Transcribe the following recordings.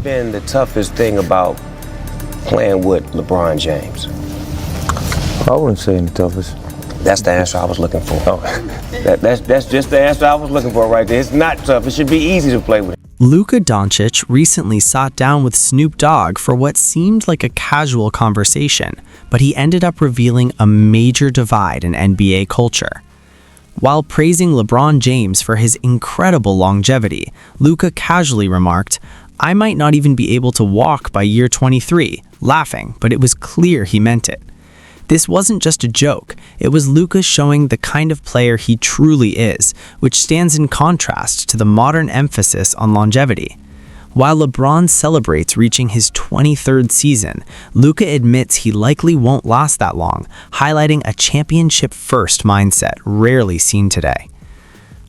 been the toughest thing about playing with LeBron James? I wouldn't say the toughest. That's the answer I was looking for. Oh. That's just the answer I was looking for right there. It's not tough. It should be easy to play with. Luka Dončić recently sat down with Snoop Dogg for what seemed like a casual conversation, but he ended up revealing a major divide in NBA culture. While praising LeBron James for his incredible longevity, Luka casually remarked, "I might not even be able to walk by year 23, laughing, but it was clear he meant it. This wasn't just a joke, it was Luka showing the kind of player he truly is, which stands in contrast to the modern emphasis on longevity. While LeBron celebrates reaching his 23rd season, Luka admits he likely won't last that long, highlighting a championship-first mindset rarely seen today.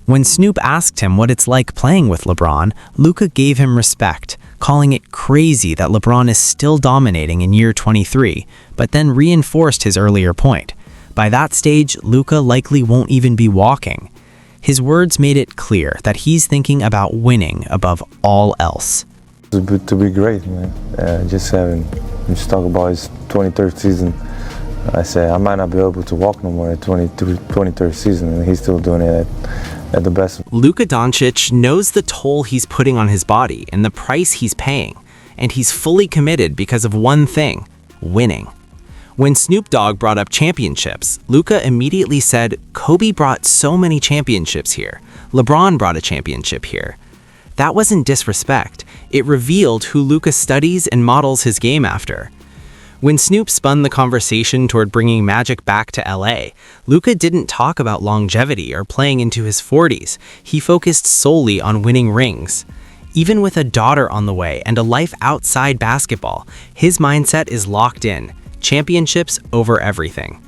When Snoop asked him what it's like playing with LeBron, Luka gave him respect, calling it crazy that LeBron is still dominating in year 23, but then reinforced his earlier point. By that stage, Luka likely won't even be walking. His words made it clear that he's thinking about winning above all else. To be great, man. Just talk about his 23rd season. I said I might not be able to walk no more at 23rd season, and he's still doing it at the best. Luka Dončić knows the toll he's putting on his body and the price he's paying, and he's fully committed because of one thing: winning. When Snoop Dogg brought up championships, Luka immediately said, "Kobe brought so many championships here. LeBron brought a championship here." That wasn't disrespect. It revealed who Luka studies and models his game after. When Snoop spun the conversation toward bringing Magic back to LA, Luka didn't talk about longevity or playing into his 40s. He focused solely on winning rings. Even with a daughter on the way and a life outside basketball, his mindset is locked in: championships over everything.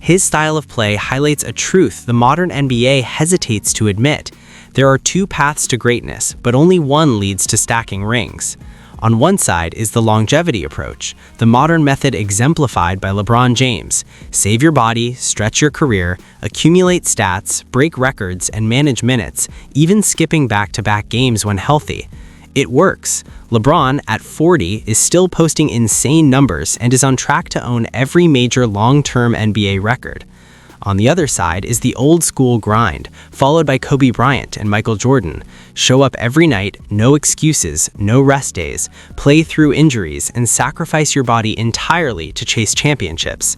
His style of play highlights a truth the modern NBA hesitates to admit. There are two paths to greatness, but only one leads to stacking rings. On one side is the longevity approach, the modern method exemplified by LeBron James. Save your body, stretch your career, accumulate stats, break records, and manage minutes, even skipping back-to-back games when healthy. It works. LeBron, at 40, is still posting insane numbers and is on track to own every major long-term NBA record. On the other side is the old-school grind, followed by Kobe Bryant and Michael Jordan. Show up every night, no excuses, no rest days, play through injuries, and sacrifice your body entirely to chase championships.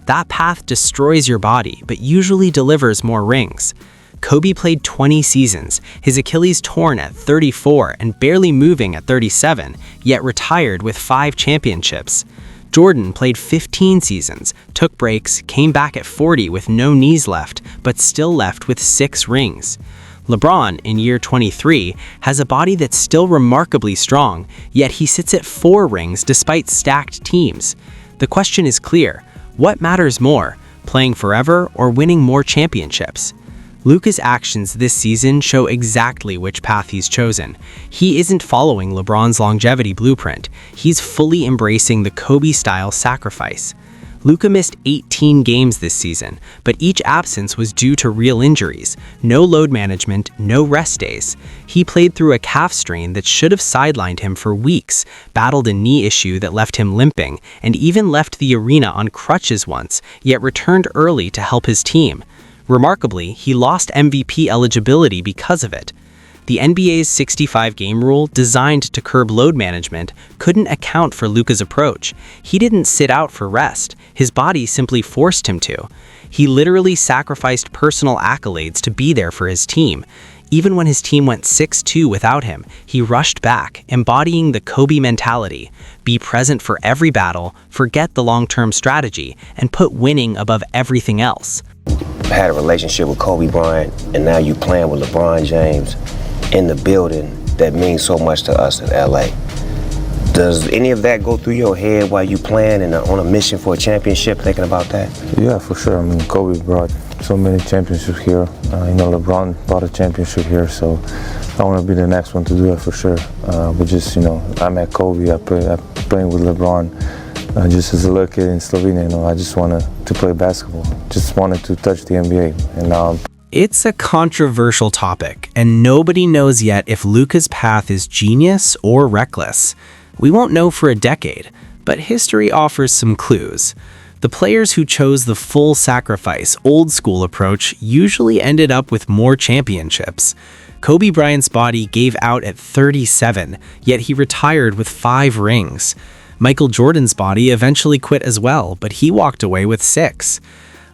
That path destroys your body, but usually delivers more rings. Kobe played 20 seasons, his Achilles torn at 34 and barely moving at 37, yet retired with 5 championships. Jordan played 15 seasons, took breaks, came back at 40 with no knees left, but still left with 6 rings. LeBron, in year 23, has a body that's still remarkably strong, yet he sits at 4 rings despite stacked teams. The question is clear: what matters more, playing forever or winning more championships? Luka's actions this season show exactly which path he's chosen. He isn't following LeBron's longevity blueprint. He's fully embracing the Kobe-style sacrifice. Luka missed 18 games this season, but each absence was due to real injuries. No load management, no rest days. He played through a calf strain that should have sidelined him for weeks, battled a knee issue that left him limping, and even left the arena on crutches once, yet returned early to help his team. Remarkably, he lost MVP eligibility because of it. The NBA's 65-game rule, designed to curb load management, couldn't account for Luka's approach. He didn't sit out for rest. His body simply forced him to. He literally sacrificed personal accolades to be there for his team. Even when his team went 6-2 without him, he rushed back, embodying the Kobe mentality: be present for every battle, forget the long-term strategy, and put winning above everything else. Had a relationship with Kobe Bryant, and now you playing with LeBron James in the building that means so much to us in LA. Does any of that go through your head while you playing and on a mission for a championship, thinking about that? Yeah, for sure. I mean, Kobe brought so many championships here. LeBron brought a championship here, so I want to be the next one to do it for sure. But just, I met Kobe, I playing with LeBron. Just as a little kid in Slovenia, I just wanted to play basketball. Just wanted to touch the NBA, and now It's a controversial topic, and nobody knows yet if Luka's path is genius or reckless. We won't know for a decade, but history offers some clues. The players who chose the full sacrifice, old-school approach usually ended up with more championships. Kobe Bryant's body gave out at 37, yet he retired with 5 rings. Michael Jordan's body eventually quit as well, but he walked away with 6.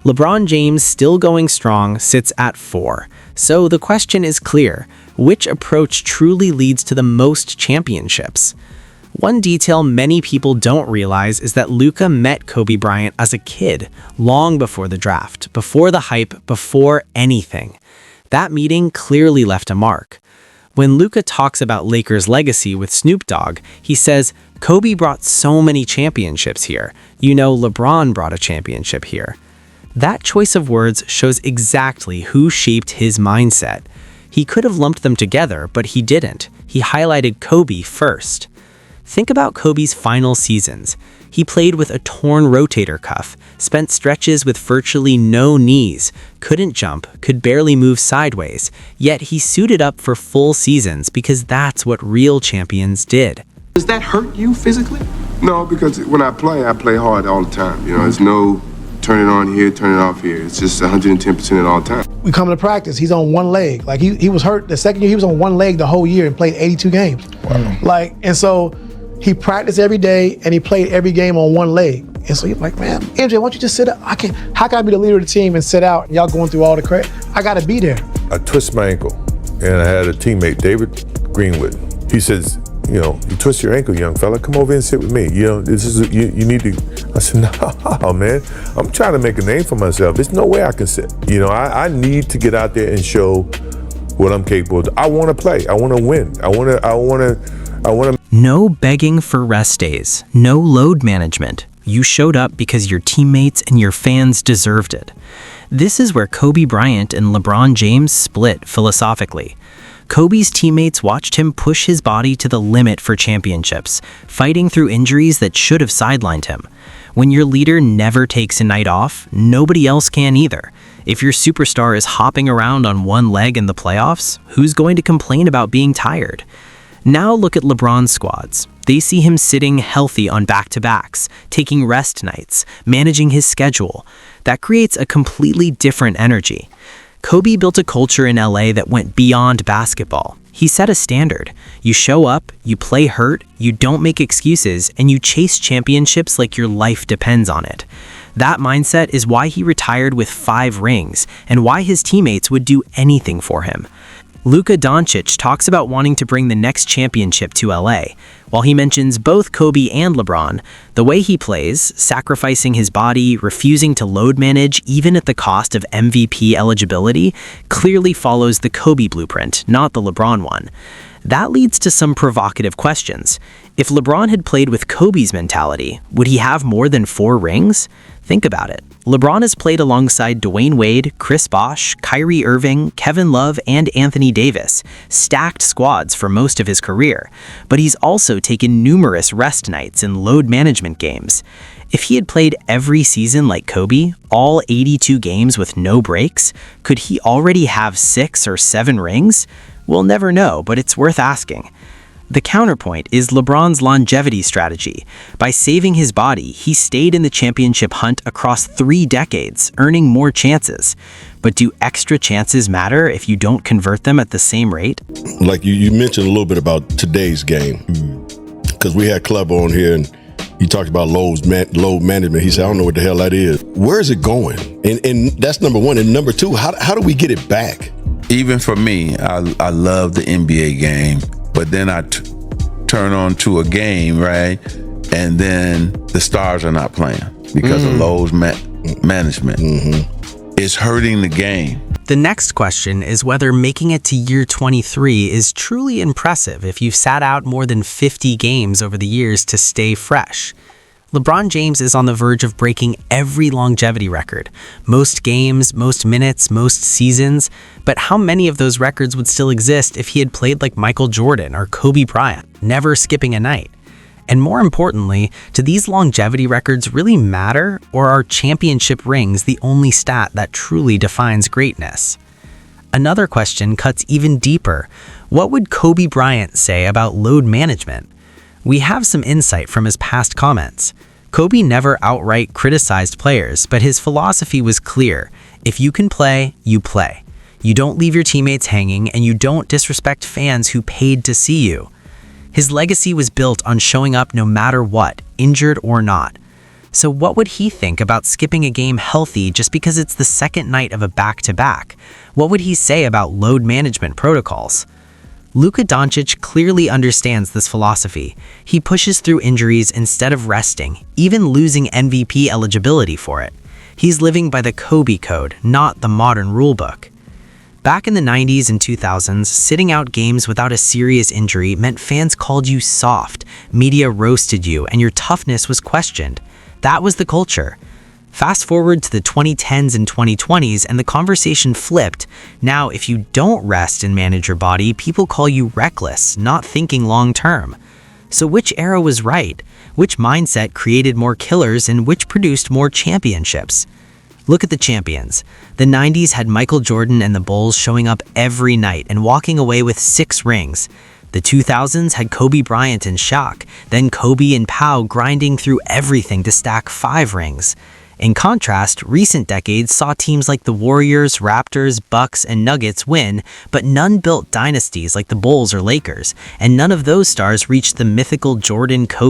LeBron James, still going strong, sits at 4. So the question is clear: which approach truly leads to the most championships? One detail many people don't realize is that Luka met Kobe Bryant as a kid, long before the draft, before the hype, before anything. That meeting clearly left a mark. When Luka talks about Lakers' legacy with Snoop Dogg, he says, "Kobe brought so many championships here. You know, LeBron brought a championship here." That choice of words shows exactly who shaped his mindset. He could have lumped them together, but he didn't. He highlighted Kobe first. Think about Kobe's final seasons. He played with a torn rotator cuff, spent stretches with virtually no knees, couldn't jump, could barely move sideways, yet he suited up for full seasons because that's what real champions did. Does that hurt you physically? No, because when I play hard all the time. You know, there's no turn it on here, turn it off here. It's just 110% at all times. We come to practice, he's on one leg. Like he was hurt the second year, he was on one leg the whole year and played 82 games. Wow. And so he practiced every day and he played every game on one leg. And so you're like, man, MJ, why don't you just sit up? How can I be the leader of the team and sit out and y'all going through all the crap? I gotta be there. I twist my ankle and I had a teammate, David Greenwood. He says, you know, you twist your ankle, young fella, come over and sit with me. You know, you need to. I said, no, man, I'm trying to make a name for myself. There's no way I can sit. You know, I need to get out there and show what I'm capable of. I want to play. I want to win. I want to. No begging for rest days, no load management. You showed up because your teammates and your fans deserved it. This is where Kobe Bryant and LeBron James split philosophically. Kobe's teammates watched him push his body to the limit for championships, fighting through injuries that should have sidelined him. When your leader never takes a night off, nobody else can either. If your superstar is hopping around on one leg in the playoffs, who's going to complain about being tired? Now look at LeBron's squads. They see him sitting healthy on back-to-backs, taking rest nights, managing his schedule. That creates a completely different energy. Kobe built a culture in LA that went beyond basketball. He set a standard. You show up, you play hurt, you don't make excuses, and you chase championships like your life depends on it. That mindset is why he retired with 5 rings and why his teammates would do anything for him. Luka Dončić talks about wanting to bring the next championship to LA. While he mentions both Kobe and LeBron, the way he plays, sacrificing his body, refusing to load manage even at the cost of MVP eligibility, clearly follows the Kobe blueprint, not the LeBron one. That leads to some provocative questions. If LeBron had played with Kobe's mentality, would he have more than 4 rings? Think about it. LeBron has played alongside Dwayne Wade, Chris Bosh, Kyrie Irving, Kevin Love, and Anthony Davis, stacked squads for most of his career, but he's also taken numerous rest nights and load management games. If he had played every season like Kobe, all 82 games with no breaks, could he already have 6 or 7 rings? We'll never know, but it's worth asking. The counterpoint is LeBron's longevity strategy. By saving his body, he stayed in the championship hunt across 3 decades, earning more chances. But do extra chances matter if you don't convert them at the same rate? Like you mentioned a little bit about today's game, because we had Club on here and he talked about load management. He said, I don't know what the hell that is. Where is it going? And that's number one. And number two, how do we get it back? Even for me, I love the NBA game, but then I turn on to a game, right? And then the stars are not playing because of load management. It's hurting the game. The next question is whether making it to year 23 is truly impressive if you've sat out more than 50 games over the years to stay fresh. LeBron James is on the verge of breaking every longevity record. Most games, most minutes, most seasons. But how many of those records would still exist if he had played like Michael Jordan or Kobe Bryant, never skipping a night? And more importantly, do these longevity records really matter, or are championship rings the only stat that truly defines greatness? Another question cuts even deeper. What would Kobe Bryant say about load management? We have some insight from his past comments. Kobe never outright criticized players, but his philosophy was clear. If you can play, you play. You don't leave your teammates hanging, and you don't disrespect fans who paid to see you. His legacy was built on showing up no matter what, injured or not. So what would he think about skipping a game healthy just because it's the second night of a back-to-back? What would he say about load management protocols? Luka Dončić clearly understands this philosophy. He pushes through injuries instead of resting, even losing MVP eligibility for it. He's living by the Kobe code, not the modern rulebook. Back in the 90s and 2000s, sitting out games without a serious injury meant fans called you soft, media roasted you, and your toughness was questioned. That was the culture. Fast forward to the 2010s and 2020s, and the conversation flipped. Now, if you don't rest and manage your body, people call you reckless, not thinking long term. So which era was right? Which mindset created more killers and which produced more championships? Look at the champions. The 90s had Michael Jordan and the Bulls showing up every night and walking away with 6 rings. The 2000s had Kobe Bryant and Shaq, then Kobe and Pau grinding through everything to stack 5 rings. In contrast, recent decades saw teams like the Warriors, Raptors, Bucks, and Nuggets win, but none built dynasties like the Bulls or Lakers, and none of those stars reached the mythical Jordan-Kobe